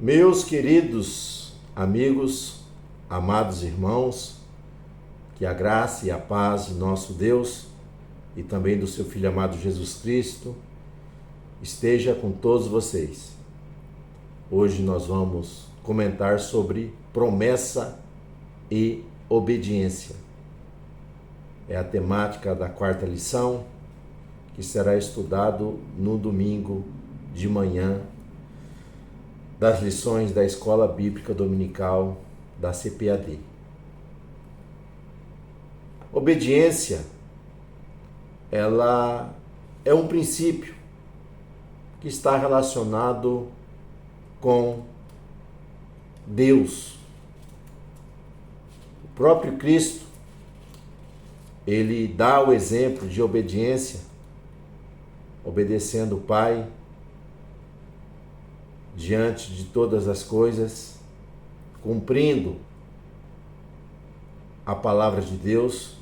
Meus queridos amigos, amados irmãos, que a graça e a paz de nosso Deus e também do seu Filho amado Jesus Cristo esteja com todos vocês. Hoje nós vamos comentar sobre promessa e obediência. É a temática da quarta lição, que será estudado no domingo de manhã das lições da Escola Bíblica Dominical da CPAD. Obediência, ela é um princípio que está relacionado com Deus. O próprio Cristo, ele dá o exemplo de obediência, obedecendo o Pai diante de todas as coisas, cumprindo a palavra de Deus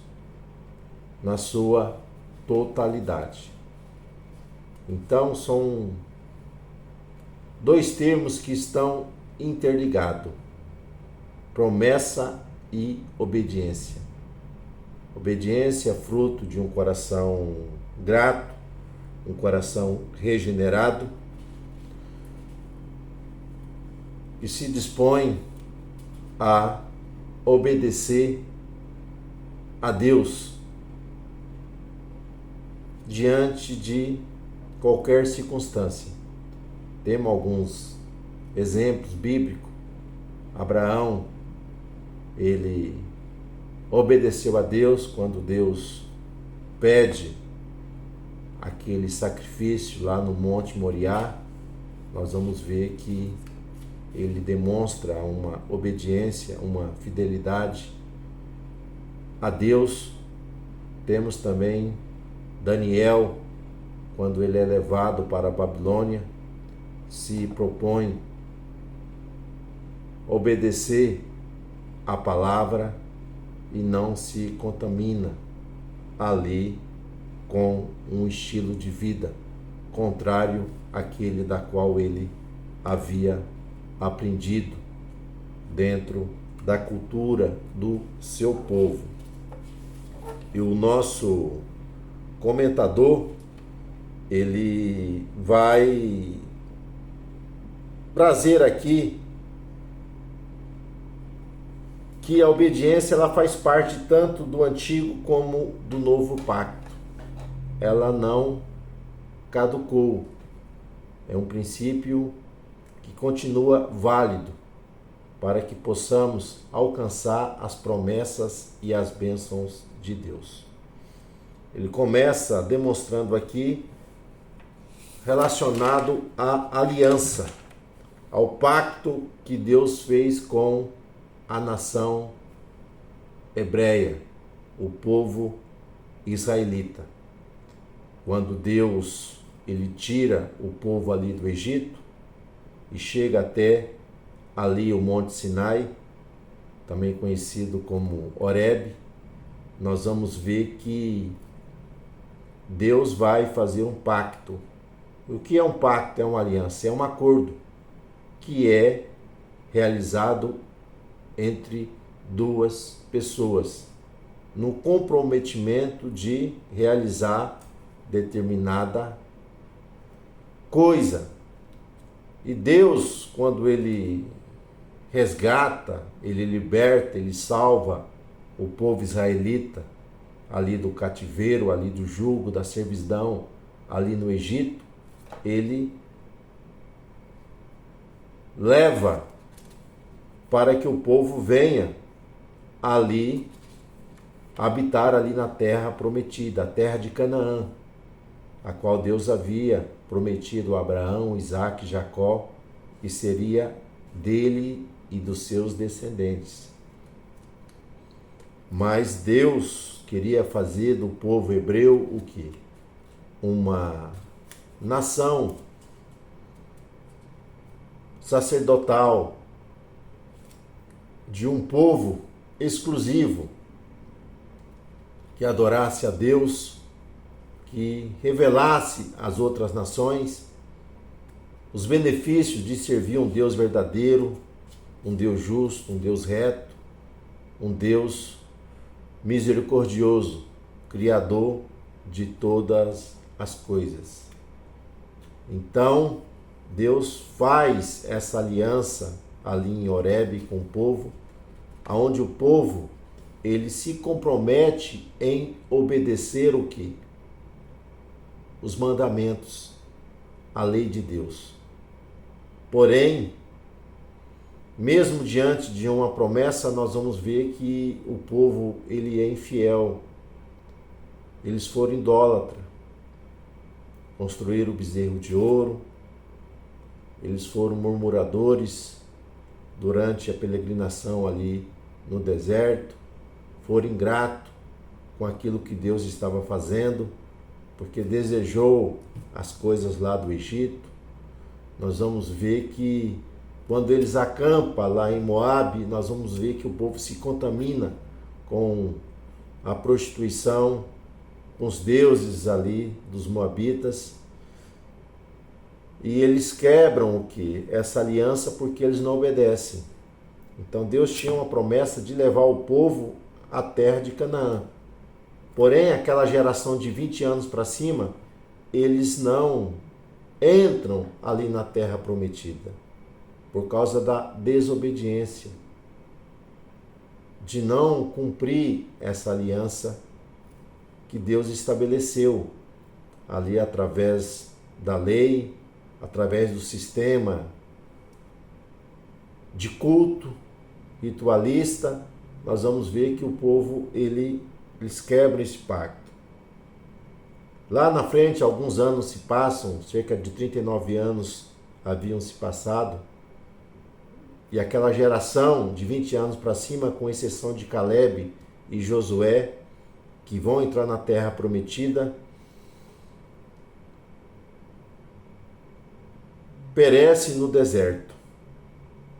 na sua totalidade. Então, são dois termos que estão interligados: promessa e obediência. Obediência é fruto de um coração grato, um coração regenerado, e se dispõe a obedecer a Deus diante de qualquer circunstância. Temos alguns exemplos bíblicos. Abraão, ele obedeceu a Deus quando Deus pede aquele sacrifício lá no Monte Moriá. Nós vamos ver que ele demonstra uma obediência, uma fidelidade a Deus. Temos também Daniel, quando ele é levado para a Babilônia, se propõe obedecer a palavra e não se contamina ali com um estilo de vida contrário àquele da qual ele havia aprendido dentro da cultura do seu povo. E o nosso comentador, ele vai trazer aqui que a obediência ela faz parte tanto do antigo como do novo pacto. Ela não caducou. É um princípio que continua válido para que possamos alcançar as promessas e as bênçãos de Deus. Ele começa demonstrando aqui relacionado à aliança, ao pacto que Deus fez com a nação hebreia, o povo israelita. Quando Deus ele tira o povo ali do Egito e chega até ali o Monte Sinai, também conhecido como Horebe, nós vamos ver que Deus vai fazer um pacto. O que é um pacto? É uma aliança, é um acordo que é realizado entre duas pessoas no comprometimento de realizar determinada coisa. E Deus, quando ele resgata, ele liberta, ele salva o povo israelita ali do cativeiro, ali do jugo, da servidão, ali no Egito, ele leva para que o povo venha ali habitar ali na terra prometida, a terra de Canaã, a qual Deus havia prometido a Abraão, Isaque e Jacó, que seria dele e dos seus descendentes. Mas Deus queria fazer do povo hebreu o quê? Uma nação sacerdotal, de um povo exclusivo, que adorasse a Deus, que revelasse às outras nações os benefícios de servir um Deus verdadeiro, um Deus justo, um Deus reto, um Deus misericordioso, Criador de todas as coisas. Então, Deus faz essa aliança ali em Horebe com o povo, aonde o povo ele se compromete em obedecer o quê? Os mandamentos, a lei de Deus. Porém, mesmo diante de uma promessa, nós vamos ver que o povo ele é infiel. Eles foram idólatras. Construíram o bezerro de ouro. Eles foram murmuradores durante a peregrinação ali no deserto. Foram ingratos com aquilo que Deus estava fazendo, porque desejou as coisas lá do Egito. Nós vamos ver que quando eles acampam lá em Moabe, nós vamos ver que o povo se contamina com a prostituição, com os deuses ali dos moabitas. E eles quebram o quê? Essa aliança porque eles não obedecem. Então Deus tinha uma promessa de levar o povo à terra de Canaã. Porém, aquela geração de 20 anos para cima, eles não entram ali na terra prometida, por causa da desobediência, de não cumprir essa aliança que Deus estabeleceu ali através da lei, através do sistema de culto ritualista. Nós vamos ver que o povo eles quebram esse pacto. Lá na frente, alguns anos se passam, cerca de 39 anos haviam se passado, e aquela geração de 20 anos para cima, com exceção de Caleb e Josué, que vão entrar na terra prometida, perece no deserto.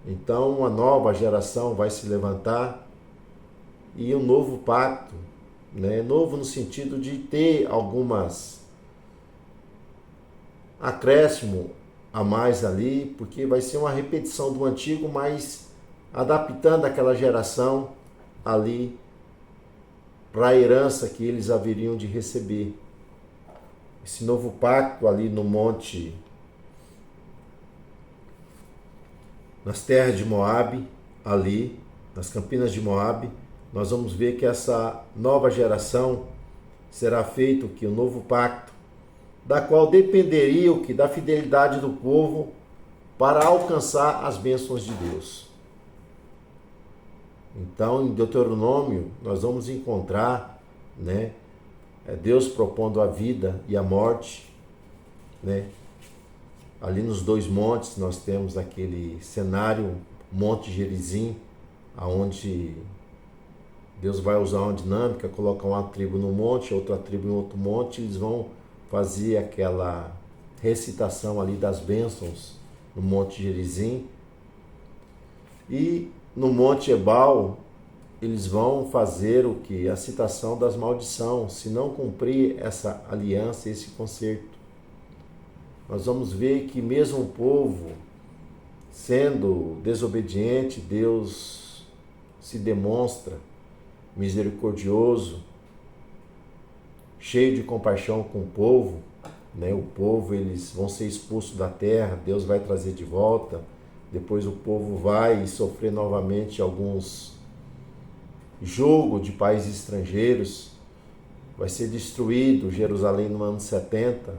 Então uma nova geração vai se levantar e um novo pacto, novo no sentido de ter algumas acréscimo a mais ali, porque vai ser uma repetição do antigo, mas adaptando aquela geração ali para a herança que eles haveriam de receber. Esse novo pacto ali no monte, nas terras de Moabe, ali, nas campinas de Moabe, nós vamos ver que essa nova geração será feito que o novo pacto, da qual dependeria o que da fidelidade do povo para alcançar as bênçãos de Deus. Então, em Deuteronômio, nós vamos encontrar, Deus propondo a vida e a morte, Ali nos dois montes nós temos aquele cenário, Monte Gerizim, aonde Deus vai usar uma dinâmica, colocar uma tribo no monte, outra tribo em outro monte, eles vão fazer aquela recitação ali das bênçãos no Monte Gerizim. E no Monte Ebal, eles vão fazer o que? A citação das maldições, se não cumprir essa aliança, esse concerto. Nós vamos ver que mesmo o povo sendo desobediente, Deus se demonstra misericordioso, cheio de compaixão com o povo, O povo, eles vão ser expulsos da terra, Deus vai trazer de volta, depois o povo vai sofrer novamente alguns jogo de países estrangeiros, vai ser destruído Jerusalém no ano 70,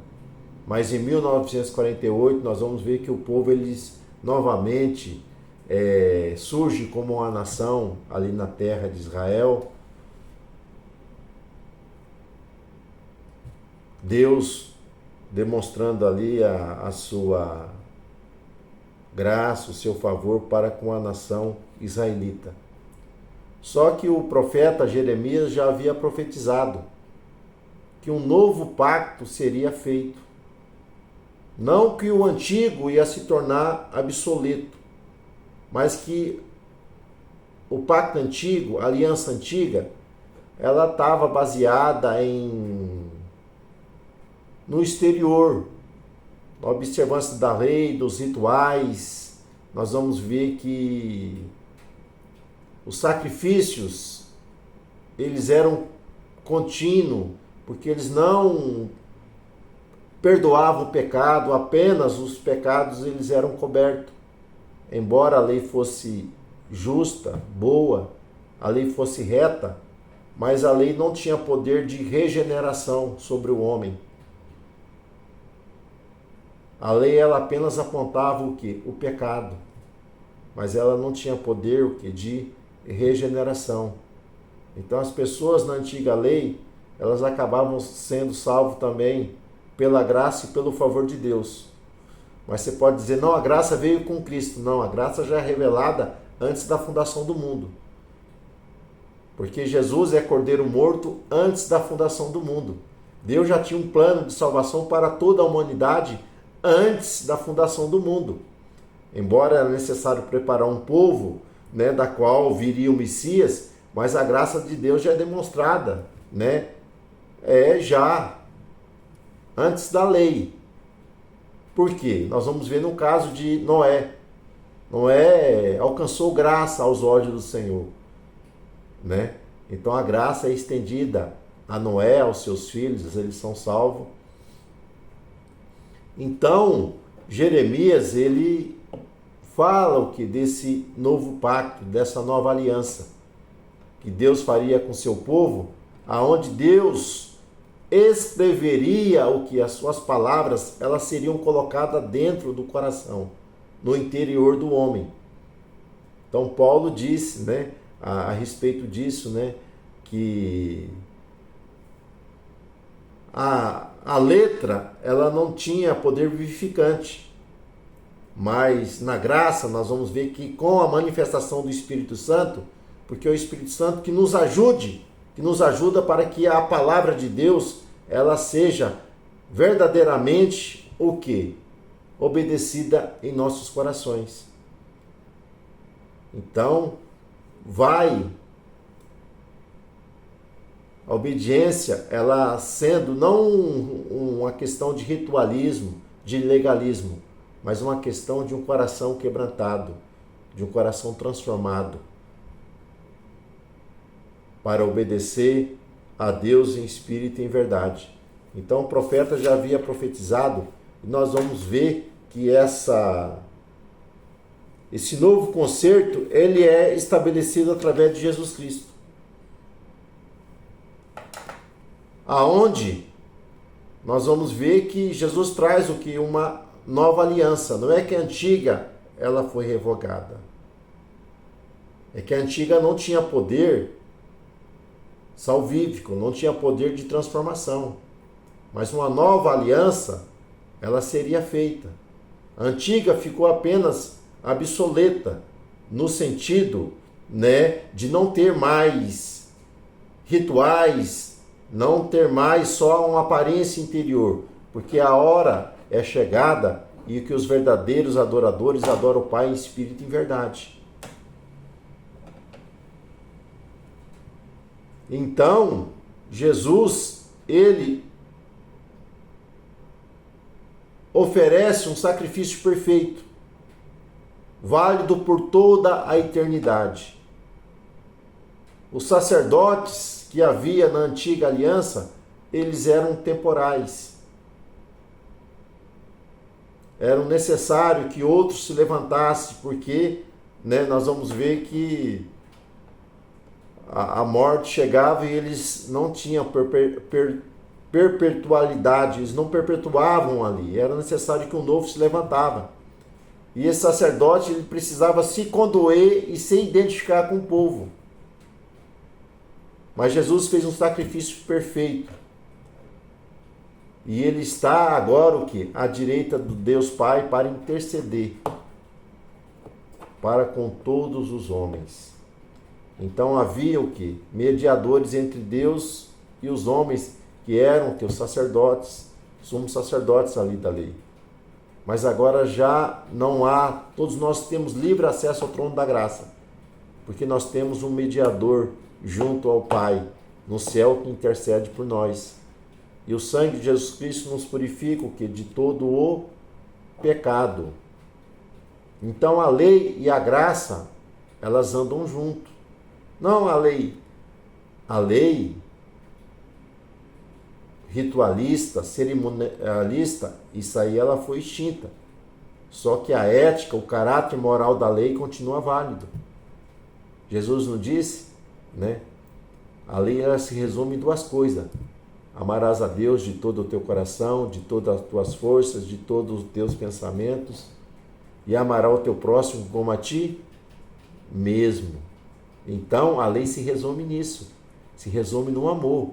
mas em 1948 nós vamos ver que o povo, eles novamente surge como uma nação ali na terra de Israel. Deus demonstrando ali a sua graça, o seu favor para com a nação israelita. Só que o profeta Jeremias já havia profetizado que um novo pacto seria feito. Não que o antigo ia se tornar obsoleto, mas que o pacto antigo, a aliança antiga, ela estava baseada no exterior. na observância da lei, dos rituais, nós vamos ver que os sacrifícios, eles eram contínuos, porque eles não perdoavam o pecado, apenas os pecados eles eram cobertos. Embora a lei fosse justa, boa, a lei fosse reta, mas a lei não tinha poder de regeneração sobre o homem. A lei ela apenas apontava o quê? O pecado. Mas ela não tinha poder o quê? De regeneração. Então as pessoas na antiga lei, elas acabavam sendo salvas também pela graça e pelo favor de Deus. Mas você pode dizer, não, a graça veio com Cristo. Não, a graça já é revelada antes da fundação do mundo. Porque Jesus é cordeiro morto antes da fundação do mundo. Deus já tinha um plano de salvação para toda a humanidade antes da fundação do mundo. Embora era necessário preparar um povo, né, da qual viria o Messias, mas a graça de Deus já é demonstrada, né? Já antes da lei. Por quê? Nós vamos ver no caso de Noé. Noé alcançou graça aos olhos do Senhor, né? Então a graça é estendida a Noé, aos seus filhos, eles são salvos. Então, Jeremias, ele fala o que desse novo pacto, dessa nova aliança que Deus faria com seu povo, aonde Deus escreveria o que as suas palavras, elas seriam colocadas dentro do coração, no interior do homem. Então Paulo disse, né, a respeito disso, né, que a letra, ela não tinha poder vivificante, mas na graça nós vamos ver que com a manifestação do Espírito Santo, porque é o Espírito Santo que nos ajuda para que a palavra de Deus, ela seja verdadeiramente o quê? Obedecida em nossos corações. Então, a obediência, ela sendo não uma questão de ritualismo, de legalismo, mas uma questão de um coração quebrantado, de um coração transformado, para obedecer a Deus em espírito e em verdade. Então o profeta já havia profetizado, e nós vamos ver que esse novo concerto, ele é estabelecido através de Jesus Cristo. Aonde nós vamos ver que Jesus traz o que? Uma nova aliança. Não é que a antiga ela foi revogada. É que a antiga não tinha poder salvífico, não tinha poder de transformação. Mas uma nova aliança, ela seria feita. A antiga ficou apenas obsoleta, no sentido, né, de não ter mais rituais, não ter mais só uma aparência interior, porque a hora é chegada e que os verdadeiros adoradores adoram o Pai em espírito e em verdade. Então, Jesus, ele oferece um sacrifício perfeito, válido por toda a eternidade. Os sacerdotes que havia na antiga aliança, eles eram temporais. Era necessário que outros se levantassem, porque, né, nós vamos ver que a morte chegava e eles não tinham perpetualidade, eles não perpetuavam ali. Era necessário que um novo se levantava. E esse sacerdote, ele precisava se condoer e se identificar com o povo. Mas Jesus fez um sacrifício perfeito. E ele está agora o quê? À direita do Deus Pai para interceder para com todos os homens. Então havia o quê? Mediadores entre Deus e os homens, que eram os sacerdotes, sumos sacerdotes ali da lei. Mas agora já não há, todos nós temos livre acesso ao trono da graça, porque nós temos um mediador junto ao Pai, no céu, que intercede por nós. E o sangue de Jesus Cristo nos purifica o quê? De todo o pecado. Então a lei e a graça, elas andam junto. Não a lei ritualista, cerimonialista, isso aí ela foi extinta. Só que a ética, o caráter moral da lei continua válido. Jesus não disse, né? A lei ela se resume em duas coisas. Amarás a Deus de todo o teu coração, de todas as tuas forças, de todos os teus pensamentos, e amarás o teu próximo como a ti mesmo. Então, a lei se resume nisso. Se resume no amor.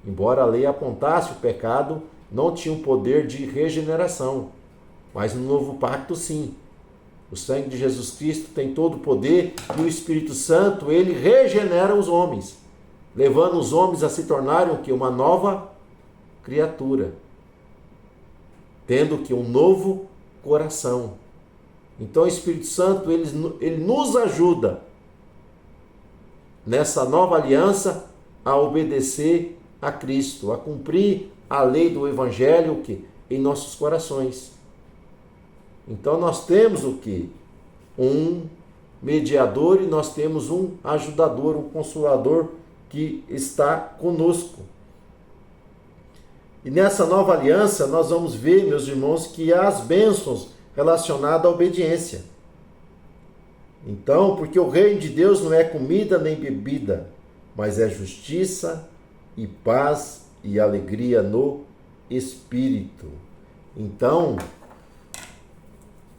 Embora a lei apontasse o pecado, não tinha um poder de regeneração. Mas no novo pacto, sim. O sangue de Jesus Cristo tem todo o poder e o Espírito Santo, ele regenera os homens, levando os homens a se tornarem o que? Uma nova criatura, tendo que um novo coração. Então o Espírito Santo, ele nos ajuda nessa nova aliança a obedecer a Cristo, a cumprir a lei do Evangelho o que? Em nossos corações. Então nós temos o que? Um mediador e nós temos um ajudador, um consolador que está conosco. E nessa nova aliança nós vamos ver, meus irmãos, que há as bênçãos relacionadas à obediência. Então, porque o reino de Deus não é comida nem bebida, mas é justiça e paz e alegria no Espírito. Então,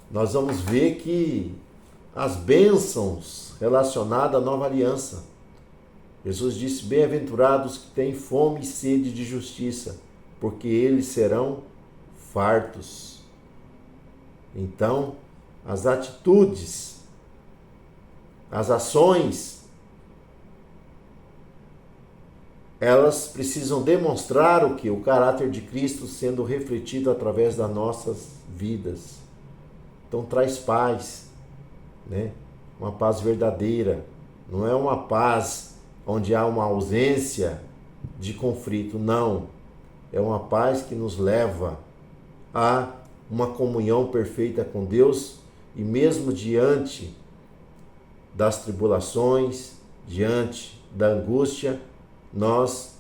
nós vamos ver que as bênçãos relacionadas à nova aliança. Jesus disse, bem-aventurados que têm fome e sede de justiça, porque eles serão fartos. Então, as atitudes, as ações, elas precisam demonstrar o que? O caráter de Cristo sendo refletido através das nossas vidas. Então traz paz, né? Uma paz verdadeira. Não é uma paz onde há uma ausência de conflito, não. É uma paz que nos leva a uma comunhão perfeita com Deus e mesmo diante das tribulações, diante da angústia, nós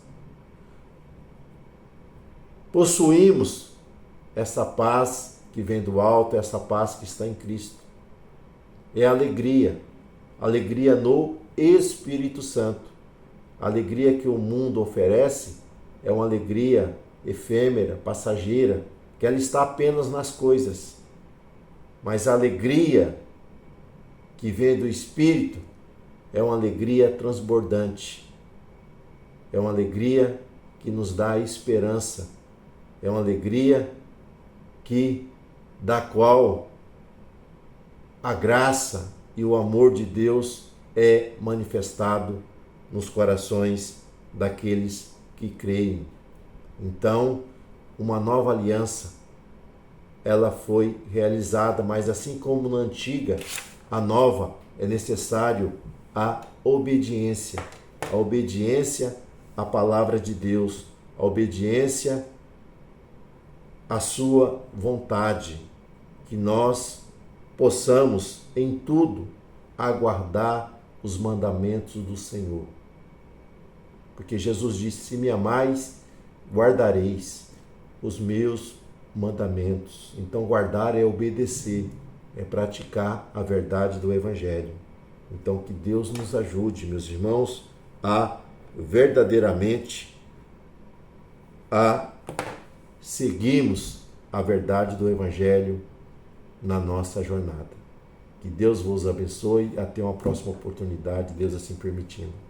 possuímos essa paz que vem do alto, essa paz que está em Cristo. É alegria no Espírito Santo. A alegria que o mundo oferece é uma alegria efêmera, passageira, que ela está apenas nas coisas. Mas a alegria que vem do Espírito é uma alegria transbordante. É uma alegria que nos dá esperança. É uma alegria da qual a graça e o amor de Deus é manifestado nos corações daqueles que creem. Então, uma nova aliança, ela foi realizada, mas assim como na antiga, a nova, é necessário a obediência. A obediência à palavra de Deus, a obediência à sua vontade, que nós possamos em tudo aguardar os mandamentos do Senhor. Porque Jesus disse, se me amais, guardareis os meus mandamentos. Então guardar é obedecer, é praticar a verdade do Evangelho. Então que Deus nos ajude, meus irmãos, a verdadeiramente a seguirmos a verdade do Evangelho na nossa jornada. Que Deus vos abençoe. Até uma próxima oportunidade, Deus assim permitindo.